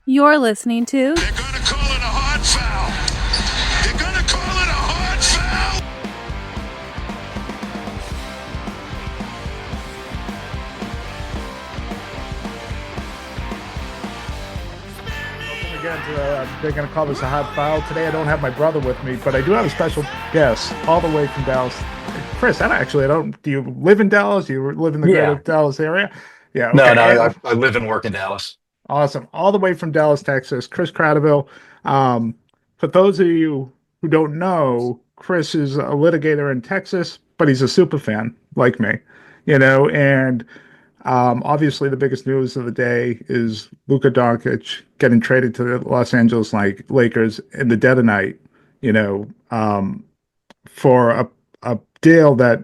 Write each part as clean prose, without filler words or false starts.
You're listening to They're gonna call it a hard foul. They're gonna call it a hard foul. Welcome again to they're going to call this a hot foul. Today I don't have my brother with me, but I do have a special guest all the way from Dallas. Chris, I don't. Do you live in Dallas? Do you live in the greater Yeah. Dallas area? Yeah. No, Okay. I live and work in Dallas. Awesome. All the way from Dallas, Texas. Chris Kratovil. Um, for those of you who don't know, Chris is a litigator in Texas, but he's a super fan like me, and obviously the biggest news of the day is Luka Dončić getting traded to the Los Angeles Lakers in the dead of night, you know, um, for a deal that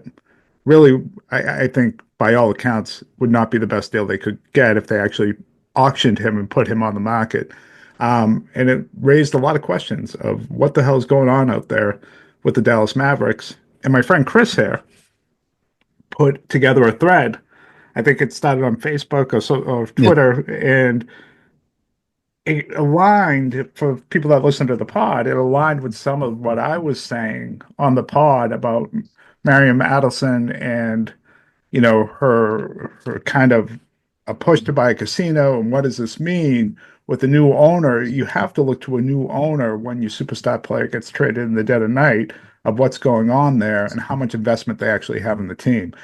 really, I think, by all accounts, would not be the best deal they could get if they actually auctioned him and put him on the market. And it raised a lot of questions of what the hell is going on out there with the Dallas Mavericks. And my friend Chris here put together a thread. I think it started on Facebook or Twitter, and it aligned for people that listen to the pod. It aligned with some of what I was saying on the pod about Miriam Adelson and her kind of a push to buy a casino, and what does this mean with the new owner? You have to look to a new owner when your superstar player gets traded in the dead of night, of what's going on there and how much investment they actually have in the team.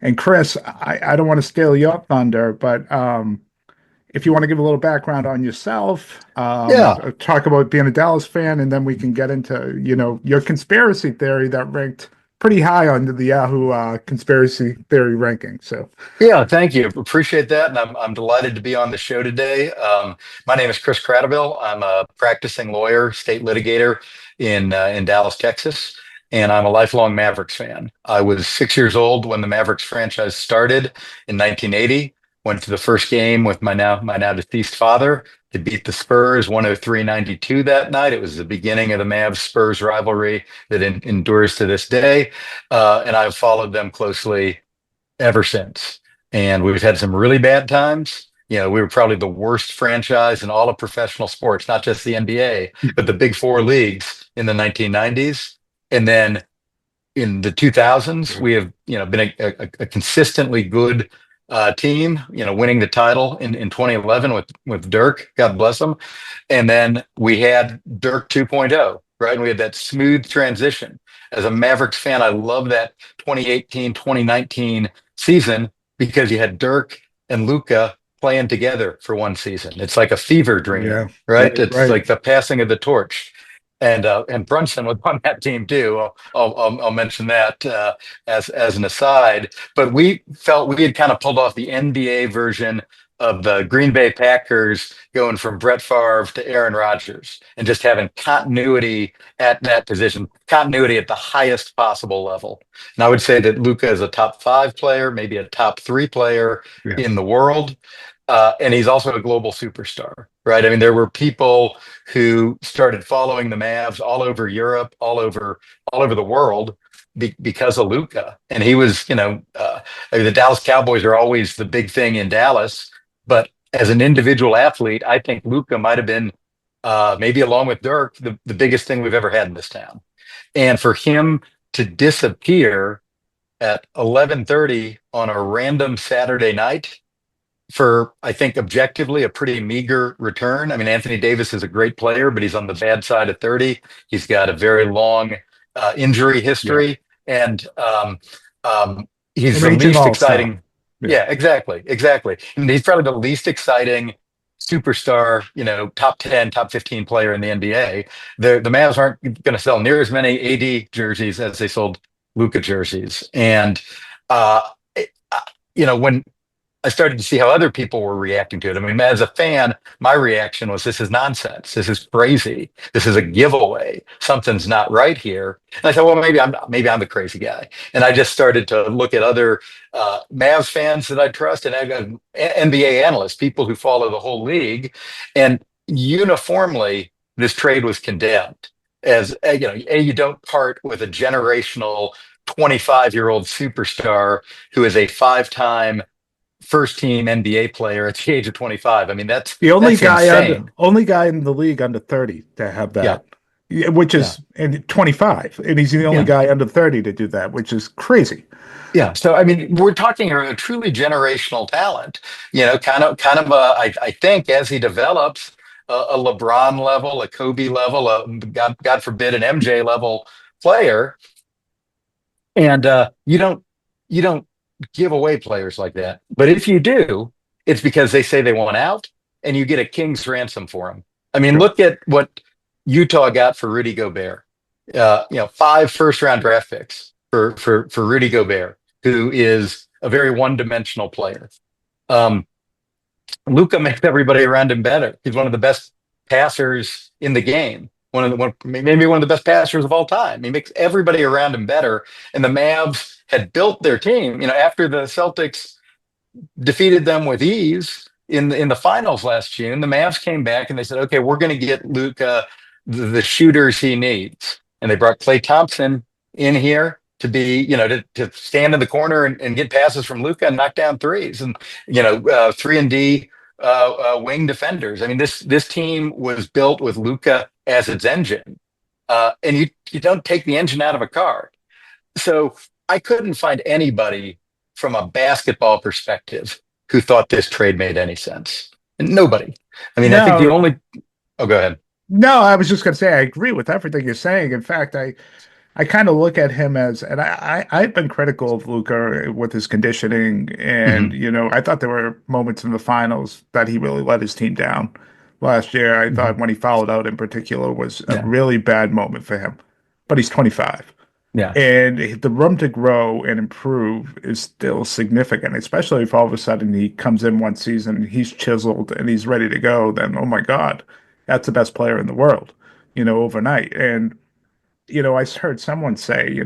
And Chris, I don't want to steal your thunder, but if you want to give a little background on yourself, Yeah. talk about being a Dallas fan, and then we can get into, your conspiracy theory that ranked pretty high on the Yahoo conspiracy theory ranking. So, Yeah, thank you. Appreciate that. And I'm delighted to be on the show today. My name is Chris Kratovil. I'm a practicing lawyer, state litigator in Dallas, Texas, and I'm a lifelong Mavericks fan. I was 6 years old when the Mavericks franchise started in 1980. Went to the first game with my now deceased father. They beat the Spurs 103-92 that night. It was the beginning of the Mavs Spurs rivalry that endures to this day. And I've followed them closely ever since. And we've had some really bad times. We were probably the worst franchise in all of professional sports, not just the NBA, but the big four leagues in the 1990s. And then in the 2000s, we have, been a consistently good team, winning the title in 2011 with Dirk, God bless him. And then we had Dirk 2.0, right? And we had that smooth transition. As a Mavericks fan, I love that 2018, 2019 season because you had Dirk and Luka playing together for one season. It's like a fever dream, yeah, right? It's right. like the passing of the torch. And Brunson was on that team too. I'll mention that as an aside. But we felt we had kind of pulled off the NBA version of the Green Bay Packers going from Brett Favre to Aaron Rodgers and just having continuity at that position, continuity at the highest possible level. And I would say that Luka is a top five player, maybe a top three player Yeah. in the world. And he's also a global superstar, right? I mean, there were people who started following the Mavs all over Europe, all over the world because of Luka. And he was, I mean, the Dallas Cowboys are always the big thing in Dallas, but as an individual athlete, I think Luka might have been, maybe along with Dirk, the biggest thing we've ever had in this town. And for him to disappear at 11:30 on a random Saturday night for, I think, objectively a pretty meager return. I mean, Anthony Davis is a great player, but he's on the bad side of 30. He's got a very long injury history, and he's An the aging least all-star. exciting. Yeah, exactly. And he's probably the least exciting superstar, top 10, top 15 player in the NBA. The Mavs aren't going to sell near as many AD jerseys as they sold Luka jerseys. And, when I started to see how other people were reacting to it. I mean, as a fan, my reaction was, this is nonsense. This is crazy. This is a giveaway. Something's not right here. And I thought, well, maybe I'm the crazy guy. And I just started to look at other Mavs fans that I trust and NBA analysts, people who follow the whole league. And uniformly, this trade was condemned as, you don't part with a generational 25-year-old superstar who is a five-time first team NBA player at the age of 25. I mean, that's The only that's guy insane. only guy in the league under 30 to have Yeah, that. Yeah, which yeah, is and 25, and he's the only yeah. guy under 30 to do that, which is crazy. Yeah. So I mean, we're talking a truly generational talent. Kind of I think as he develops a LeBron level, a Kobe level, God forbid an MJ level player, and you don't give away players like that. But if you do, it's because they say they want out, and you get a king's ransom for them. I mean, Sure. look at what Utah got for Rudy Gobert. 5 first-round draft picks for Rudy Gobert, who is a very one-dimensional player. Um, Luka makes everybody around him better. He's one of the best passers in the game. Maybe one of the best passers of all time. He makes everybody around him better. And the Mavs had built their team. After the Celtics defeated them with ease in the finals last June, the Mavs came back and they said, "Okay, we're going to get Luka the shooters he needs." And they brought Klay Thompson in here to be, to stand in the corner and get passes from Luka and knock down threes, and 3 and D wing defenders. I mean, this team was built with Luka as its engine, and you don't take the engine out of a car. So I couldn't find anybody from a basketball perspective who thought this trade made any sense. Nobody. I mean, I think the No, only. Oh, go ahead. no, I was just going to say I agree with everything you're saying. In fact, I kind of look at him as, and I've been critical of Luka with his conditioning, and Hmm. I thought there were moments in the finals that he really let his team down last year. I Hmm. thought when he fouled out in particular was a Yeah. really bad moment for him. But he's 25, Yeah. and the room to grow and improve is still significant, especially if all of a sudden he comes in one season, he's chiseled and he's ready to go. Then, oh my God, that's the best player in the world, overnight. And I heard someone say,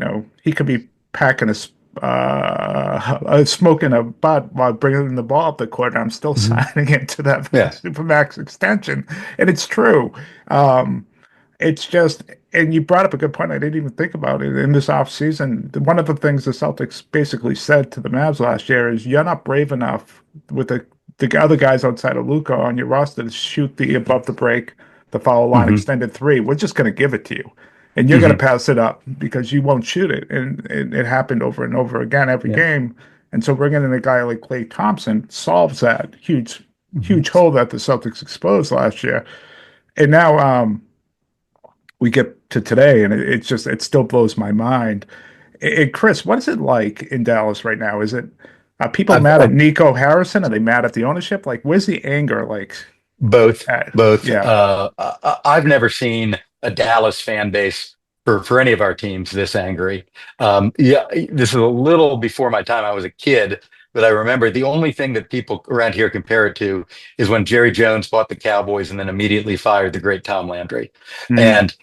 he could be packing smoking a butt while bringing the ball up the court. And I'm still Hmm. signing into that Yeah. supermax extension, and it's true. Um, it's just, and you brought up a good point. I didn't even think about it in this offseason. One of the things the Celtics basically said to the Mavs last year is, you're not brave enough with the other guys outside of Luka on your roster to shoot the above the break, the foul line Hmm. extended three. We're just going to give it to you. And you're going to Hmm. pass it up because you won't shoot it. And it happened over and over again every Yeah. game. And so bringing in a guy like Klay Thompson solves that huge, Hmm. huge hole that the Celtics exposed last year. And now, we get to today, and it still blows my mind. Chris, what is it like in Dallas right now? Is it are people I've, mad at I've Nico Harrison? Are they mad at the ownership? Like, where's the anger? Like, both, at? both. Yeah, I've never seen a Dallas fan base for any of our teams this angry. Yeah, this is a little before my time. I was a kid, but I remember the only thing that people around here compare it to is when Jerry Jones bought the Cowboys and then immediately fired the great Tom Landry. mm, And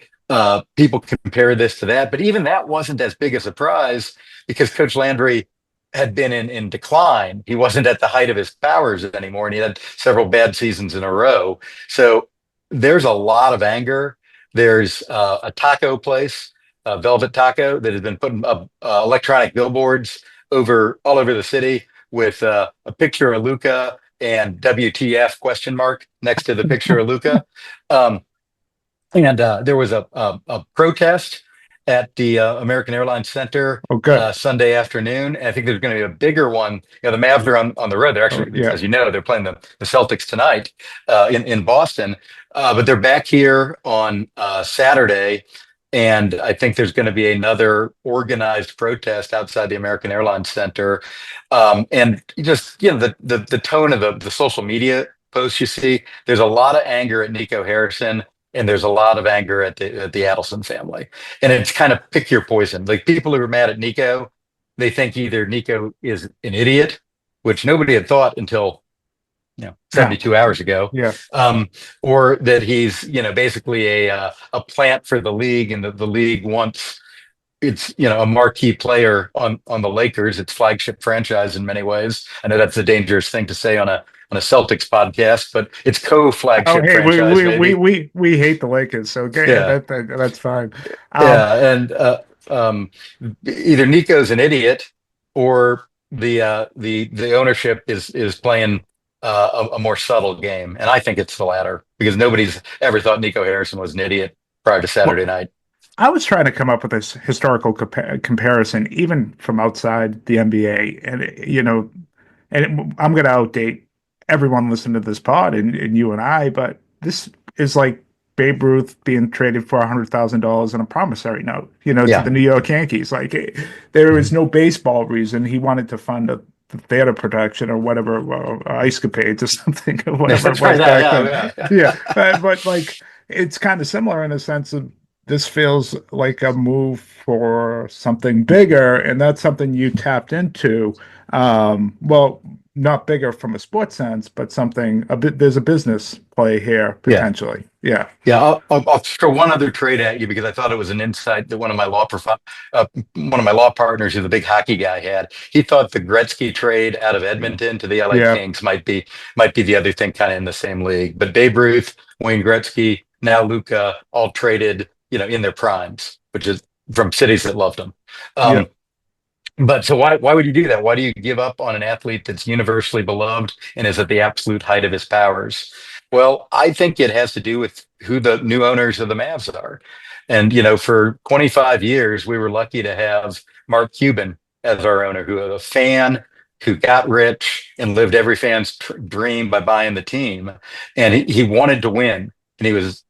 people compare this to that, but even that wasn't as big a surprise because Coach Landry had been in decline. He wasn't at the height of his powers anymore, and he had several bad seasons in a row. So there's a lot of anger. There's a taco place, Velvet Taco, that has been putting up electronic billboards all over the city with a picture of Luca and WTF question mark next to the picture of Luca. Um, and there was a protest at the American Airlines Center oh, good. Sunday afternoon. And I think there's going to be a bigger one. The Mavs are on the road. They're Oh, actually, yeah. as you know, they're playing the Celtics tonight in Boston. But they're back here on Saturday. And I think there's going to be another organized protest outside the American Airlines Center. And just, the tone of the social media posts you see, there's a lot of anger at Nico Harrison, and there's a lot of anger at the Adelson family. And it's kind of pick your poison. Like, people who are mad at Nico, they think either Nico is an idiot, which nobody had thought until Yeah, 72 hours ago, yeah. or that he's basically a plant for the league, and the league wants it's a marquee player on the Lakers, its flagship franchise in many ways. I know that's a dangerous thing to say on a Celtics podcast, but it's Oh, co-flagship hey, franchise, maybe. we hate the Lakers, so okay, Yeah, that's fine. Um, yeah, and either Nico's an idiot, or the ownership is playing a more subtle game, and I think it's the latter because nobody's ever thought Nico Harrison was an idiot prior to Saturday Well, night. I was trying to come up with this historical comparison, even from outside the NBA, and I'm going to outdate everyone listening to this pod and you and I, but this is like Babe Ruth being traded for $100,000 on a promissory note, to Yeah. the New York Yankees. Like there was no baseball reason he wanted to fund the theater production or whatever, ice capades or something, or whatever it That's was right. back Yeah, then. Yeah, but like it's kind of similar in a sense of this feels like a move for something bigger, and that's something you tapped into. Well, not bigger from a sports sense, but something a bit. There's a business play here yeah. potentially. Yeah, Yeah, I'll throw one other trade at you because I thought it was an insight that one of my law partners, who's a big hockey guy, had. He thought the Gretzky trade out of Edmonton to the LA yeah, Kings might be the other thing, kind of in the same league. But Babe Ruth, Wayne Gretzky, now Luka, all traded, in their primes, which is from cities that loved them. yeah. Um, but so why would you do that? Why do you give up on an athlete that's universally beloved and is at the absolute height of his powers? Well, I think it has to do with who the new owners of the Mavs are. And for 25 years, we were lucky to have Mark Cuban as our owner, who was a fan who got rich and lived every fan's dream by buying the team. And he wanted to win. And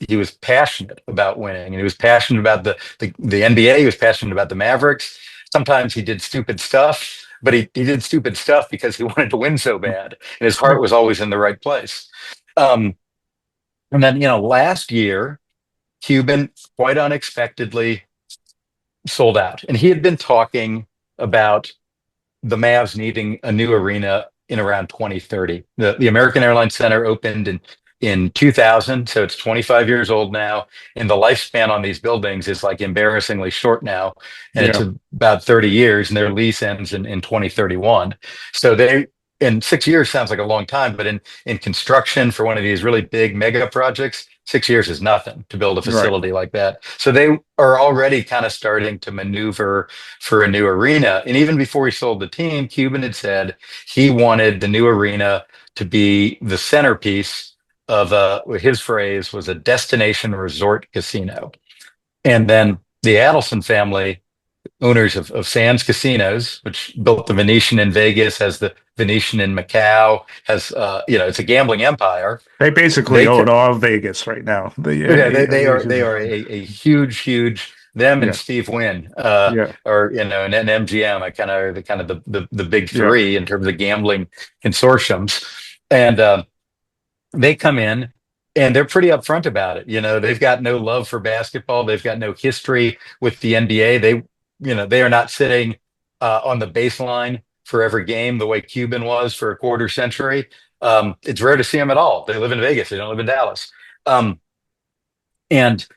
he was passionate about winning, and he was passionate about the NBA. He was passionate about the Mavericks. Sometimes he did stupid stuff, but he did stupid stuff because he wanted to win so bad, and his heart Well, was always in the right place. Um, and then, last year, Cuban quite unexpectedly sold out, and he had been talking about the Mavs needing a new arena in around 2030. The American Airlines Center opened in 2000, so it's 25 years old now, and the lifespan on these buildings is like embarrassingly short now, and it's yeah, about 30 years, and their lease ends in 2031. So in 6 years sounds like a long time, but in construction for one of these really big mega projects, 6 years is nothing to build a right. facility like that. So they are already kind of starting to maneuver for a new arena. And even before he sold the team, Cuban had said he wanted the new arena to be the centerpiece of his phrase was a destination resort casino. And then the Adelson family, owners of Sands Casinos, which built the Venetian in Vegas, has the Venetian in Macau, has it's a gambling empire. They basically They own could, all Vegas right now. yeah, they are a huge them and Yeah, Steve Wynn, yeah, or and MGM. I kind of are the big yeah. three in terms of gambling consortiums, and they come in and they're pretty upfront about it. They've got no love for basketball. They've got no history with the NBA. They are not sitting on the baseline for every game the way Cuban was for a quarter century. It's rare to see them at all. They live in Vegas. They don't live in Dallas. Um, and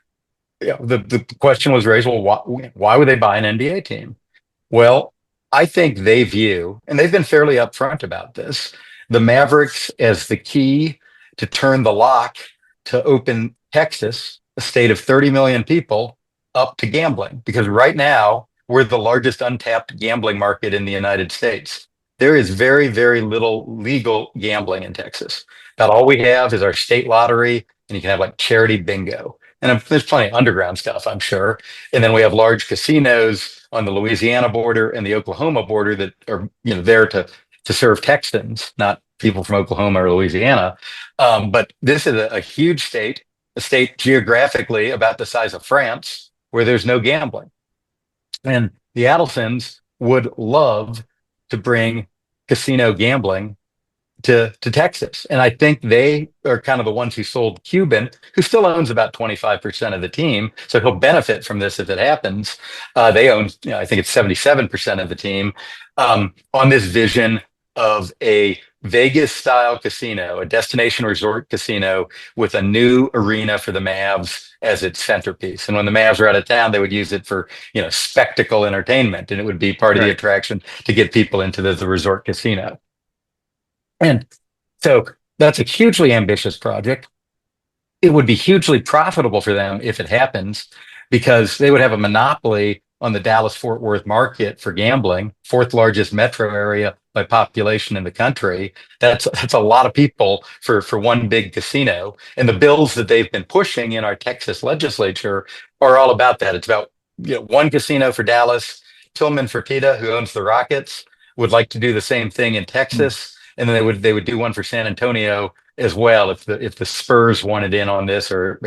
the question was raised, well, why would they buy an NBA team? Well, I think they view, and they've been fairly upfront about this, the Mavericks as the key to turn the lock to open Texas, a state of 30 million people, up to gambling. Because right now, we're the largest untapped gambling market in the United States. There is very, very little legal gambling in Texas. About all we have is our state lottery, and you can have like charity bingo. And there's plenty of underground stuff, I'm sure. And then we have large casinos on the Louisiana border and the Oklahoma border that are, there to serve Texans, not people from Oklahoma or Louisiana. But this is a huge state, a state geographically about the size of France, where there's no gambling. And the Adelsons would love to bring casino gambling to Texas. And I think they are kind of the ones who sold Cuban, who still owns about 25% of the team. So he'll benefit from this if it happens. They own, I think it's 77% of the team, on this vision of a Vegas style casino, a destination resort casino with a new arena for the Mavs as its centerpiece. And when the Mavs are out of town, they would use it for, spectacle entertainment. And it would be part of the Right. attraction to get people into the resort casino. And so that's a hugely ambitious project. It would be hugely profitable for them if it happens, because they would have a monopoly on the Dallas-Fort Worth market for gambling, fourth largest metro area by population in the country. That's a lot of people for one big casino. And the bills that they've been pushing in our Texas legislature are all about that. It's about one casino for Dallas. Tillman Fertitta, who owns the Rockets, would like to do the same thing in Texas, and then they would do one for San Antonio as well if the Spurs wanted in on this, or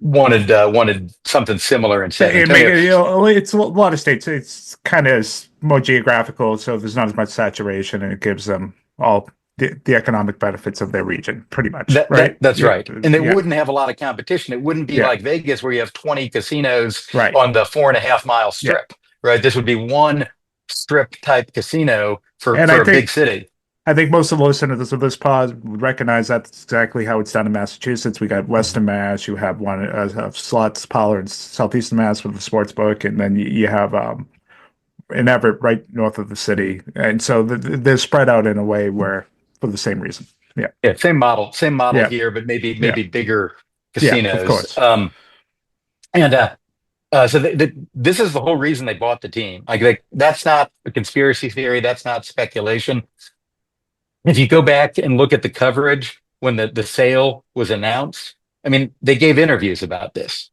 wanted something similar in San Antonio. It's a lot of states. It's kind of more geographical, so there's not as much saturation, and it gives them all the economic benefits of their region, pretty much. That's right. And they wouldn't have a lot of competition. It wouldn't be like Vegas where you have 20 casinos on the 4.5 mile strip, right? This would be one strip type casino for a big city. I think most of the listeners of this pod would recognize that's exactly how it's done in Massachusetts. We got Western Mass, you have one slots parlor in Southeastern Mass with the sports book, and then you have in Everett right north of the city. And so they're spread out in a way where for the same reason. Yeah, same model here, but maybe bigger casinos. Yeah, of course. So this is the whole reason they bought the team. Like that's not a conspiracy theory. That's not speculation. If you go back and look at the coverage when the sale was announced, I mean, they gave interviews about this,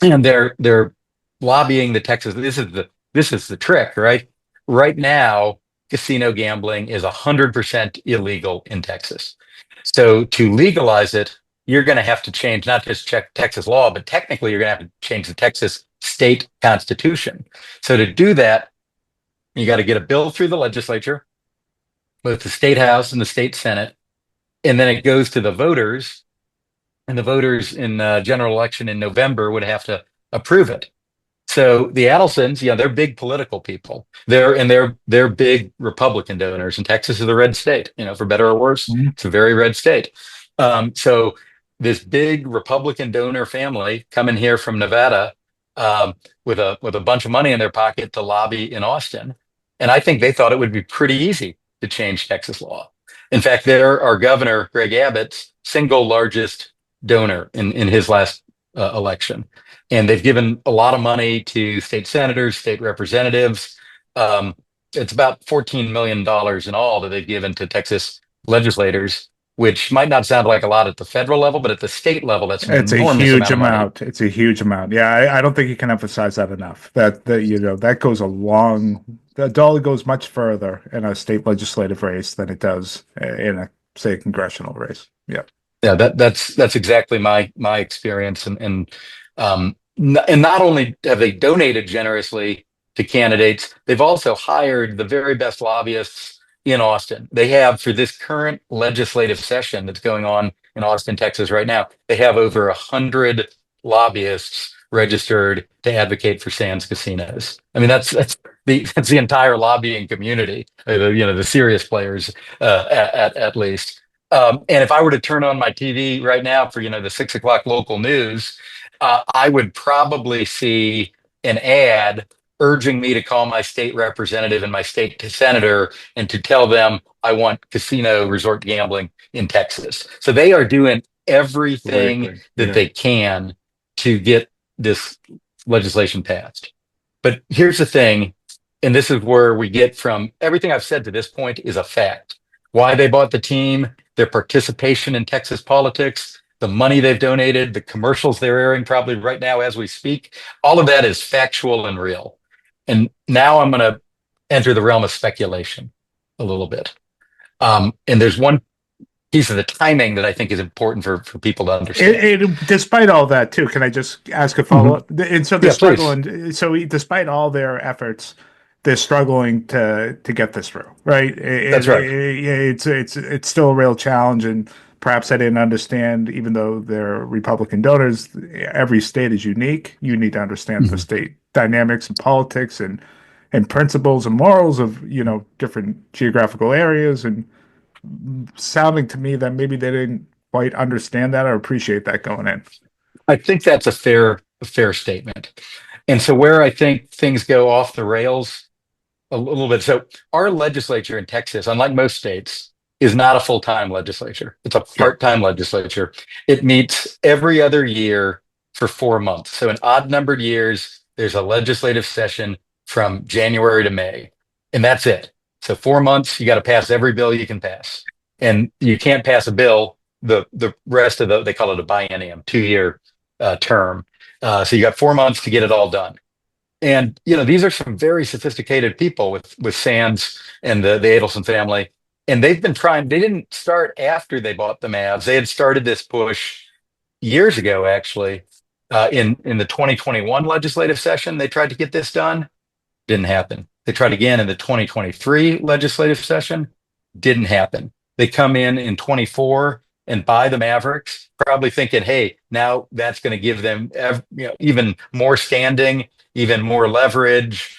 and they're lobbying the Texas. This is the trick, right? Right now, casino gambling is 100% illegal in Texas. So to legalize it, you're going to have to change not just Texas law, but technically you're going to have to change the Texas state constitution. So to do that, you got to get a bill through the legislature, both the state house and the state senate, and then it goes to the voters, and the voters in general election in November would have to approve it. So the Adelsons, they're big political people. They're big Republican donors, and Texas is a red state. For better or worse, it's a very red state. So this big Republican donor family coming here from Nevada with a bunch of money in their pocket to lobby in Austin, and I think they thought it would be pretty easy to change Texas law. In fact, they're our governor, Greg Abbott's single largest donor in his last election. And they've given a lot of money to state senators, state representatives. It's about $14 million in all that they've given to Texas legislators, which might not sound like a lot at the federal level, but at the state level, it's a huge amount. It's a huge amount. Yeah, I don't think you can emphasize that enough. That goes a long. The dollar goes much further in a state legislative race than it does in a congressional race. Yeah. Yeah, that's exactly my experience, and not only have they donated generously to candidates, they've also hired the very best lobbyists in Austin. They have, for this current legislative session that's going on in Austin, Texas right now, they have over 100 lobbyists registered to advocate for Sands casinos. I mean, that's the entire lobbying community, the serious players at least. And if I were to turn on my TV right now for the 6 o'clock local news, I would probably see an ad urging me to call my state representative and my state senator and to tell them I want casino resort gambling in Texas. So they are doing everything that they can to get this legislation passed. But here's the thing, and this is where we get from everything I've said to this point is a fact. Why they bought the team, their participation in Texas politics, the money they've donated, the commercials they're airing probably right now as we speak, all of that is factual and real. And now I'm going to enter the realm of speculation a little bit. And there's one piece of the timing that I think is important for people to understand. Despite all that, too, can I just ask a follow-up? And so they're struggling. So despite all their efforts, they're struggling to get this through, right? That's right. It's still a real challenge, and perhaps I didn't understand, even though they're Republican donors, every state is unique. You need to understand the state dynamics and politics and principles and morals of, different geographical areas, and sounding to me that maybe they didn't quite understand that or appreciate that going in. I think that's a fair statement. And so where I think things go off the rails a little bit. So our legislature in Texas, unlike most states, is not a full-time legislature. It's a part-time legislature. It meets every other year for 4 months. So in odd numbered years, there's a legislative session from January to May, and that's it. So 4 months, you got to pass every bill you can pass, and you can't pass a bill the rest of they call it a biennium, 2-year term. So you got 4 months to get it all done. And these are some very sophisticated people with Sands and the Adelson family, and they've been trying. They didn't start after they bought the Mavs. They had started this push years ago, actually. In the 2021 legislative session, they tried to get this done. Didn't happen. They tried again in the 2023 legislative session. Didn't happen. They come in 24 and buy the Mavericks, probably thinking, hey, now that's going to give them even more standing, even more leverage,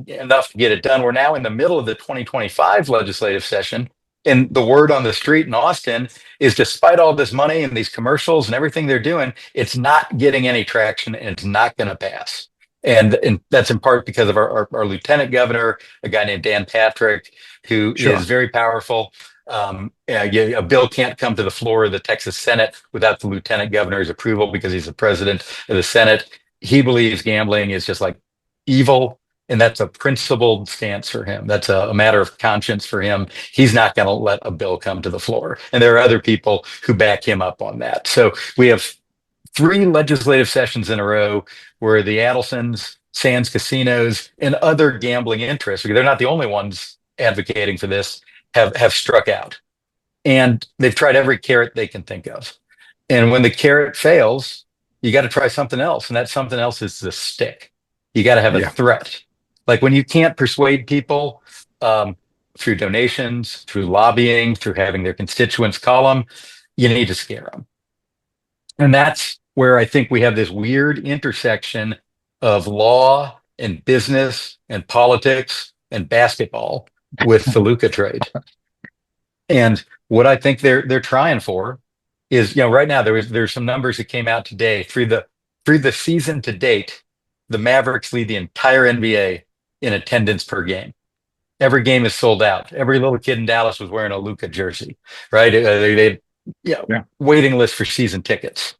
enough to get it done. We're now in the middle of the 2025 legislative session, and the word on the street in Austin is, despite all this money and these commercials and everything they're doing, it's not getting any traction, and it's not going to pass. And that's in part because of our lieutenant governor, a guy named Dan Patrick, who is very powerful. A bill can't come to the floor of the Texas Senate without the lieutenant governor's approval, because he's the president of the Senate. He believes gambling is just like evil, and that's a principled stance for him. That's a matter of conscience for him. He's not going to let a bill come to the floor. And there are other people who back him up on that. So we have 3 legislative sessions in a row where the Adelsons, Sands casinos, and other gambling interests, because they're not the only ones advocating for this, have struck out. And they've tried every carrot they can think of. And when the carrot fails, you got to try something else. And that something else is the stick. You got to have a threat. Like when you can't persuade people through donations, through lobbying, through having their constituents call them, you need to scare them. And that's where I think we have this weird intersection of law and business and politics and basketball with the Luka trade. And what I think they're trying for is, right now there's some numbers that came out today through the season to date. The Mavericks lead the entire NBA in attendance per game. Every game is sold out. Every little kid in Dallas was wearing a Luka jersey, right? They waiting list for season tickets.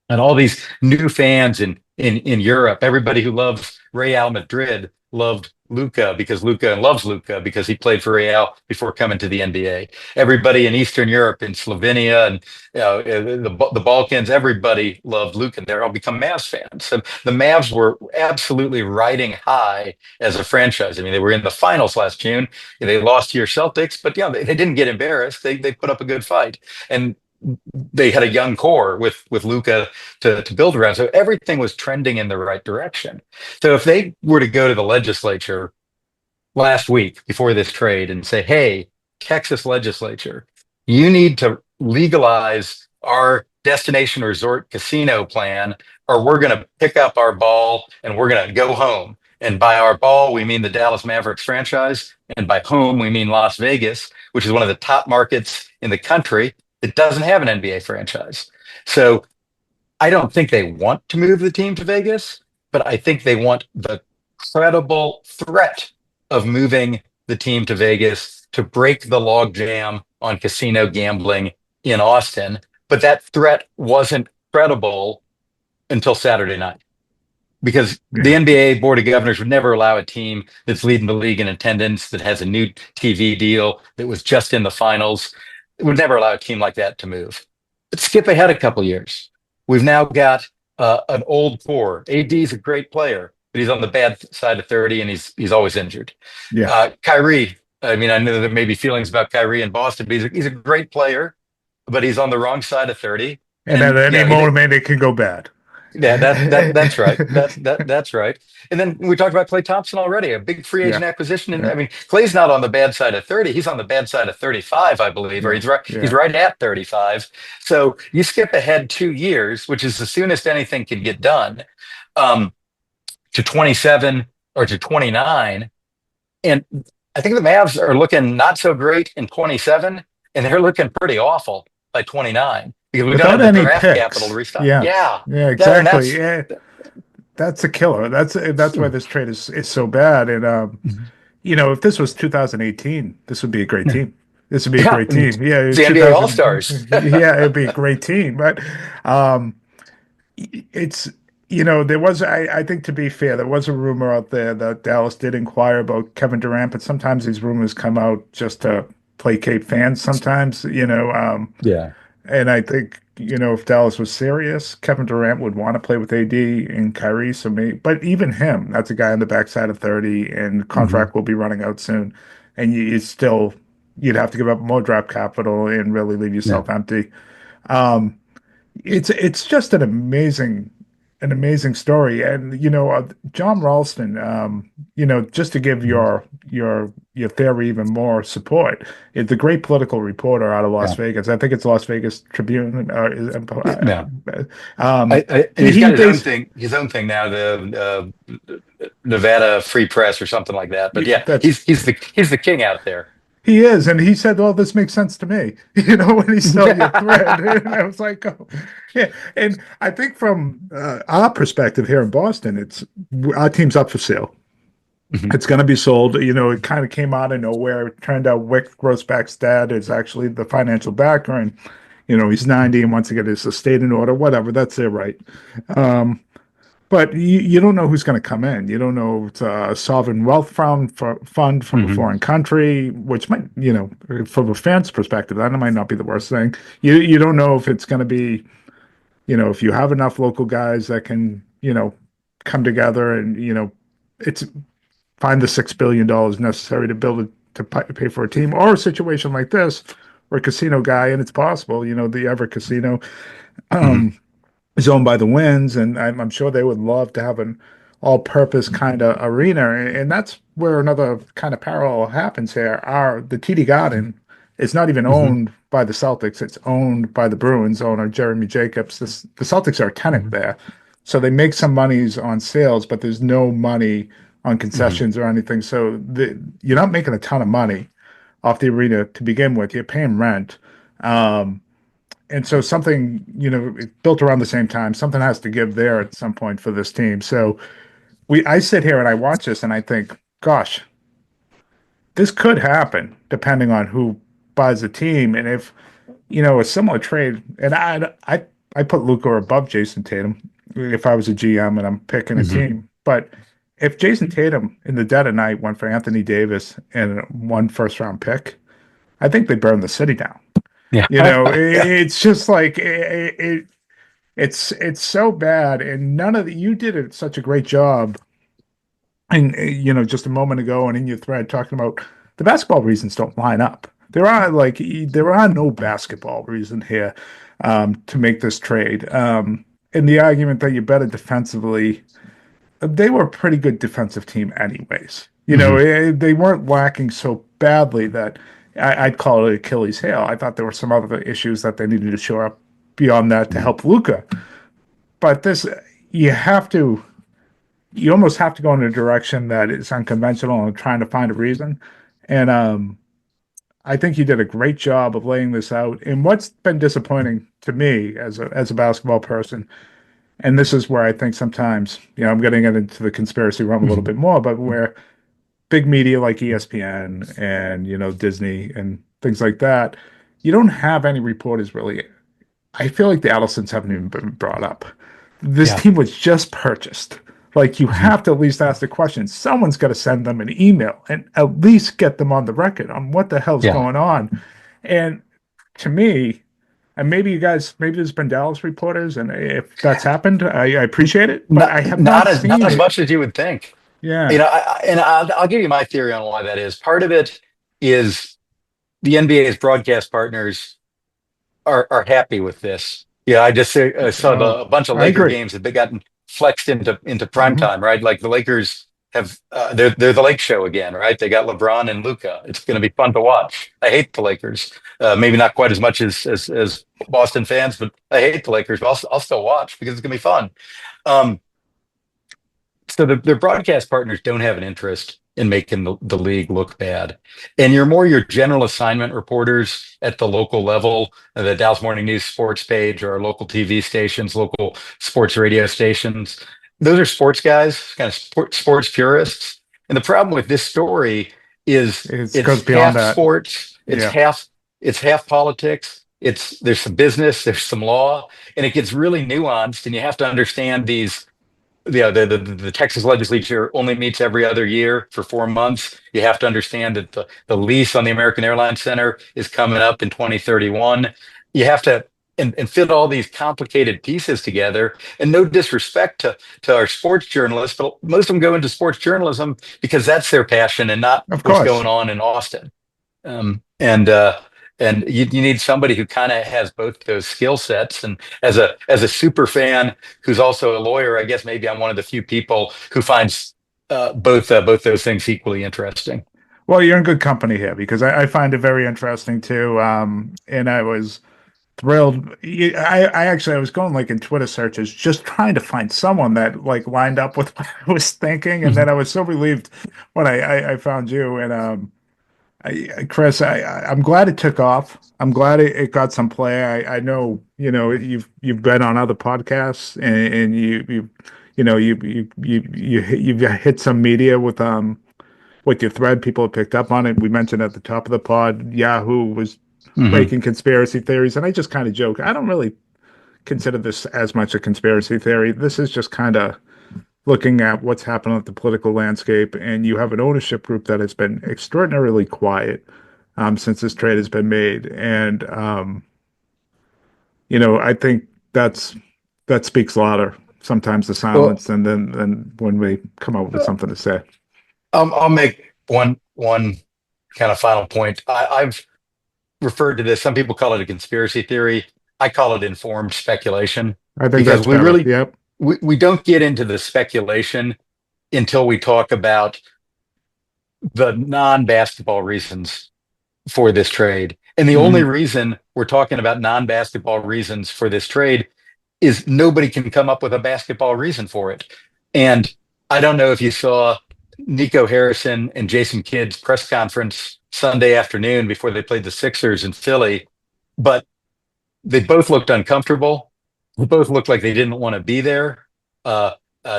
And all these new fans in Europe, everybody who loves Real Madrid loved Luka because loves Luka because he played for Real before coming to the NBA. Everybody in Eastern Europe, in Slovenia and the Balkans, everybody loved Luka. They're all become Mavs fans. So the Mavs were absolutely riding high as a franchise. I mean, they were in the finals last June. They lost to your Celtics, but they didn't get embarrassed. They put up a good fight. And they had a young core with Luka to build around. So everything was trending in the right direction. So if they were to go to the legislature last week before this trade and say, hey, Texas Legislature, you need to legalize our destination resort casino plan, or we're going to pick up our ball and we're going to go home. And by our ball, we mean the Dallas Mavericks franchise. And by home, we mean Las Vegas, which is one of the top markets in the country. It doesn't have an NBA franchise. So I don't think they want to move the team to Vegas, but I think they want the credible threat of moving the team to Vegas to break the logjam on casino gambling in Austin. But that threat wasn't credible until Saturday night, because the NBA Board of Governors would never allow a team that's leading the league in attendance, that has a new TV deal, that was just in the finals. It would never allow a team like that to move. But skip ahead a couple years. We've now got an old core. AD is a great player, but he's on the bad side of 30, and he's always injured. Kyrie, I mean, I know there may be feelings about Kyrie in Boston, but he's a great player, but he's on the wrong side of 30. And at any moment, it can go bad. Yeah, that's right. That's right. And then we talked about Klay Thompson already, a big free agent acquisition. And I mean, Klay's not on the bad side of 30. He's on the bad side of 35, I believe, or he's right at 35. So you skip ahead 2 years, which is the soonest anything can get done, to 27 or to 29. And I think the Mavs are looking not so great in 27, and they're looking pretty awful by 29. Because we don't have the draft capital to restock. Yeah, exactly. That's a killer. That's why this trade is so bad. And if this was 2018, this would be a great team. This would be a great team. Yeah, the NBA All-Stars. Yeah, it'd be a great team. But it's there was I think, to be fair, there was a rumor out there that Dallas did inquire about Kevin Durant, but sometimes these rumors come out just to placate fans sometimes, Yeah. and I think, if Dallas was serious, Kevin Durant would want to play with AD and Kyrie. So maybe, but even him, that's a guy on the backside of 30, and Hmm. contract will be running out soon. And you'd have to give up more draft capital and really leave Yeah. yourself empty. Um, it's just an amazing story. And John Ralston, just to give Mhm. your theory even more support, is the great political reporter out of Las Yeah. Vegas. I think it's Las Vegas Tribune. Yeah. Um, And he's he got his own based thing, now, the Nevada Free Press or something like that. But yeah, that's he's the king out there. he is, and he said, "Well, this makes sense to me." When he saw your thread, and I was like, "Oh, yeah." And I think from our perspective here in Boston, it's our team's up for sale. Mhm. It's going to be sold. It kind of came out of nowhere. It turned out Wick Grossback's dad is actually the financial backer, and he's 90 and wants to get his estate in order. Whatever, that's their right. Um, but you don't know who's going to come in. You don't know if it's a sovereign wealth fund from a Mhm. foreign country, which might, from a fan's perspective, that might not be the worst thing. You don't know if it's going to be, if you have enough local guys that can, come together and, it's find the $6 billion necessary to build to pay for a team, or a situation like this, where a casino guy, and it's possible, the Ever Casino, Mhm. um, is owned by the Winds, and I'm sure they would love to have an all-purpose kind of arena, and that's where another kind of parallel happens here. The TD Garden is not even Mhm. owned by the Celtics; it's owned by the Bruins owner Jeremy Jacobs. The Celtics are a tenant Mhm. there, so they make some monies on sales, but there's no money on Mhm. concessions or anything. So you're not making a ton of money off the arena to begin with. You're paying rent. Um, and so something, it's built around the same time. Something has to give there at some point for this team. So I sit here and I watch this and I think, gosh, this could happen depending on who buys the team. And if, a similar trade, and I put Luka above Jason Tatum if I was a GM and I'm picking a Mhm. team. But if Jason Tatum in the dead of night went for Anthony Davis and one first round pick, I think they burn the city down. Yeah. Yeah. It's just like it's so bad, and none of you did it such a great job. And just a moment ago, and in your thread talking about the basketball reasons don't line up. There are no basketball reason here to make this trade. And the argument that you're better defensively, they were a pretty good defensive team, anyways. Mhm. They weren't lacking so badly that I'd call it Achilles heel. I thought there were some other issues that they needed to shore up beyond that to Mhm. help Luka. But this, you have to, you almost have to go in a direction that is unconventional and trying to find a reason. And I think you did a great job of laying this out. And what's been disappointing to me as a basketball person, and this is where I think sometimes, I'm getting into the conspiracy realm a little Mhm. bit more, but where big media like ESPN and Disney and things like that, you don't have any reporters really. I feel like the Adelsons haven't even been brought up. This Yeah. team was just purchased. Like, you Mhm. have to at least ask the question. Someone's got to send them an email and at least get them on the record on what the hell's Yeah. going on. And to me, and maybe there's been Dallas reporters, and if that's happened, I appreciate it, but Not I have not not as not seen as it. much as you would think. Yeah. I'll give you my theory on why that is. Part of it is the NBA's broadcast partners are happy with this. Yeah, I just saw Oh, a bunch of I Laker agree. games have been gotten flexed into prime Hmm. time, right? Like the Lakers have they're the Lake Show again, right? They got LeBron and Luka. It's going to be fun to watch. I hate the Lakers, maybe not quite as much as Boston fans, but I hate the Lakers. But I'll still watch because it's going to be fun. Um, so their broadcast partners don't have an interest in making the league look bad. And you're more your general assignment reporters at the local level, the Dallas Morning News sports page or local TV stations, local sports radio stations. Those are sports guys, kind of sports purists. And the problem with this story is It goes it's beyond half that. sports, Yeah. it's half politics, there's some business, there's some law, and it gets really nuanced, and you have to understand these. The Texas Legislature only meets every other year for 4 months. You have to understand that the lease on the American Airlines Center is coming up in 2031. You have to and fit all these complicated pieces together. And no disrespect to our sports journalists, but most of them go into sports journalism because that's their passion and not Of what's course. going on in Austin. Um, and uh, and you need somebody who kind of has both those skill sets. And as a super fan who's also a lawyer, I guess maybe I'm one of the few people who finds both those things equally interesting. Well, you're in good company here because I find it very interesting too. And I was thrilled. I was going like in Twitter searches, just trying to find someone that like lined up with what I was thinking, and then I was so relieved when I found you. And Chris, I'm glad it took off. I'm glad it got some play. I know, you've been on other podcasts and you've hit some media with your thread. People have picked up on it. We mentioned at the top of the pod, Yahoo was Hmm. breaking conspiracy theories, and I just kind of joke. I don't really consider this as much a conspiracy theory. This is just kind of looking at what's happening with the political landscape, and you have an ownership group that has been extraordinarily quiet since this trade has been made, and I think that speaks louder sometimes the Well, silence, and then when we come up with something to say. I'll make one kind of final point. I've referred to this. Some people call it a conspiracy theory. I call it informed speculation I think because that's better. Yep. we don't get into the speculation until we talk about the non-basketball reasons for this trade. And the only Mhm. reason we're talking about non-basketball reasons for this trade is nobody can come up with a basketball reason for it. And I don't know if you saw Nico Harrison and Jason Kidd's press conference Sunday afternoon before they played the Sixers in Philly, but they both looked uncomfortable. They both looked like they didn't want to be there. Uh,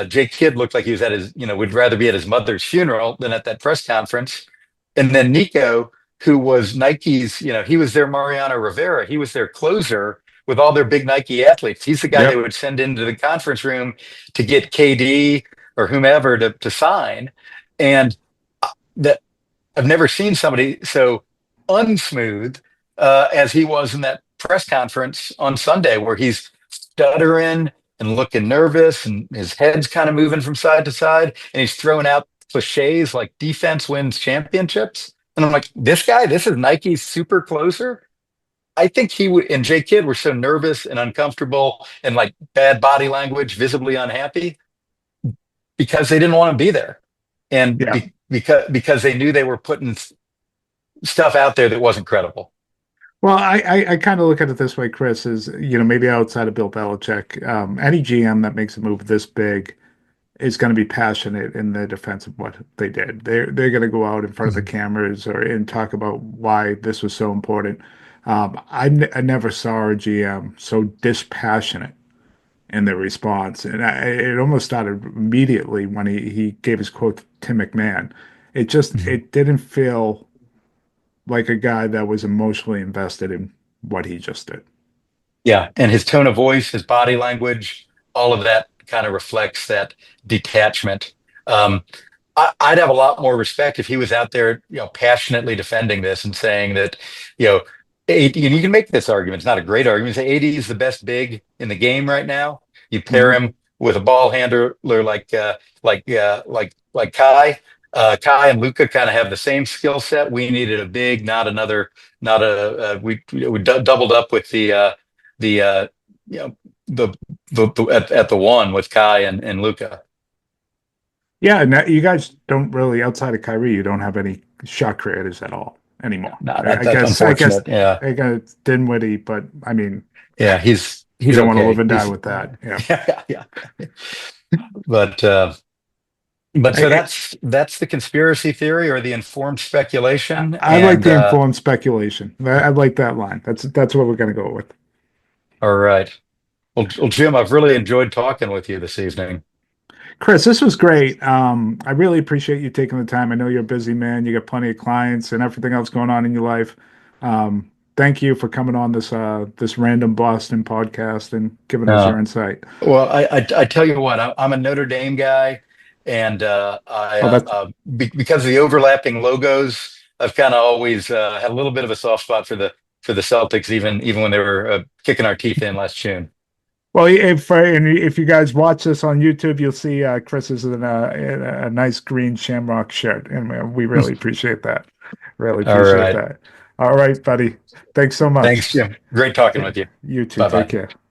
Jake Kidd looked like he was would rather be at his mother's funeral than at that press conference. And then Nico, who was Nike's, he was their Mariano Rivera. He was their closer with all their big Nike athletes. He's the guy they Yep. would send into the conference room to get KD or whomever to sign. And that I've never seen somebody so unsmooth as he was in that press conference on Sunday, where he's stuttering and looking nervous, and his head's kind of moving from side to side, and he's throwing out cliches like defense wins championships. And I'm like, this is Nike's super closer. I think he would, and Jay Kidd were so nervous and uncomfortable and like bad body language, visibly unhappy because they didn't want to be there. And Yeah. because they knew they were putting stuff out there that wasn't credible. Well, I kind of look at it this way, Chris, is, maybe outside of Bill Belichick, any GM that makes a move this big is going to be passionate in the defense of what they did. They're going to go out in front of the Mhm. cameras and talk about why this was so important. I never saw a GM so dispassionate in their response, and it almost started immediately when he gave his quote to Tim McMahon. Mhm. It didn't feel like a guy that was emotionally invested in what he just did. Yeah, and his tone of voice, his body language, all of that kind of reflects that detachment. Um, I'd have a lot more respect if he was out there, passionately defending this and saying that, you know, and you can make this argument. It's not a great argument. Say AD is the best big in the game right now. You pair Mhm. him with a ball handler like Kai. Kai and Luka kind of have the same skill set. We needed a big, not another, not a. Doubled up with the you know the at the one with Kai and Luka. Yeah, and you guys don't really, outside of Kyrie, you don't have any shot creators at all anymore. No, I that's guess, unfortunate. Yeah, I guess Dinwiddie, but I mean, yeah, you he's don't want to live okay. and die He's with that. Yeah. yeah. But so I, that's the conspiracy theory or the informed speculation. I like And the informed speculation. I like that line. That's what we're going to go with. all right. Well, Jim, I've really enjoyed talking with you this evening. Chris, this was great. I really appreciate you taking the time. I know you're a busy man. You got plenty of clients and everything else going on in your life. thank you for coming on this random Boston podcast and giving us your insight. Well, I tell you what, I'm a Notre Dame guy, and Oh, that's because of the overlapping logos, I've kind of always had a little bit of a soft spot for the Celtics, even when they were kicking our teeth in last June. well. If you guys watch this on YouTube, you'll see Chris is in a nice green Shamrock shirt, and we really appreciate that. Really All appreciate right. that. All right, buddy. Thanks so much. Thanks, Jim. Great talking with you. You too. Bye-bye. Take care.